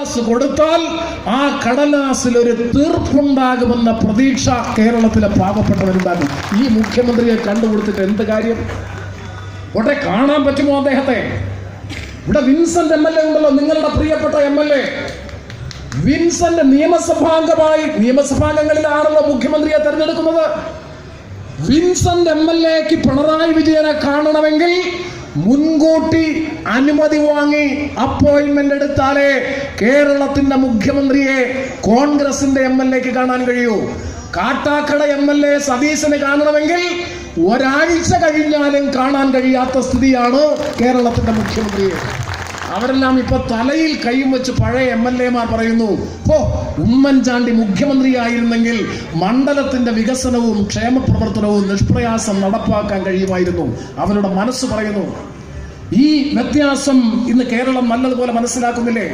കടലാസ് കൊടുത്താൽ ആ കടലാസിൽ ഒരു തീർപ്പുണ്ടാകുമെന്ന പ്രതീക്ഷ കേരളത്തിലെ പാവപ്പെട്ടവരുണ്ടാകും. ഈ മുഖ്യമന്ത്രിയെ കണ്ടുകൊടുത്തിട്ട് എന്ത് കാര്യം? ഇവിടെ കാണാൻ പറ്റുമോ അദ്ദേഹത്തെ? ഇവിടെ വിൻസെന്റ് MLA ഉണ്ടല്ലോ, നിങ്ങളുടെ പ്രിയപ്പെട്ട MLA വിൻസെന്റ് നിയമസഭാംഗങ്ങളിലാണല്ലോ മുഖ്യമന്ത്രിയെ തെരഞ്ഞെടുക്കുന്നത്. വിൻസെന്റ് MLAക്ക് പിണറായി വിജയനെ കാണണമെങ്കിൽ മുൻകൂട്ടി അനുമതി വാങ്ങി അപ്പോയിന്റ്മെന്റ് എടുത്താലേ കേരളത്തിന്റെ മുഖ്യമന്ത്രിയെ കോൺഗ്രസിന്റെ MLAക്ക് കാണാൻ കഴിയൂ. കാട്ടാക്കട MLA സതീശന് കാണണമെങ്കിൽ ഒരാഴ്ച കഴിഞ്ഞാലും കാണാൻ കഴിയാത്ത സ്ഥിതിയാണ് കേരളത്തിന്റെ മുഖ്യമന്ത്രിയെ. അവരെല്ലാം ഇപ്പൊ തലയിൽ കൈയും വെച്ച് പഴയ MLAമാർ പറയുന്നു, ഉമ്മൻചാണ്ടി മുഖ്യമന്ത്രിയായിരുന്നെങ്കിൽ മണ്ഡലത്തിന്റെ വികസനവും ക്ഷേമപ്രവർത്തനവും നിഷ്പ്രയാസം നടപ്പാക്കാൻ കഴിയുമായിരുന്നു. അവരുടെ മനസ്സ് പറയുന്നു. ഈ വ്യത്യാസം ഇന്ന് കേരളം നല്ലതുപോലെ മനസ്സിലാക്കുന്നില്ലേ?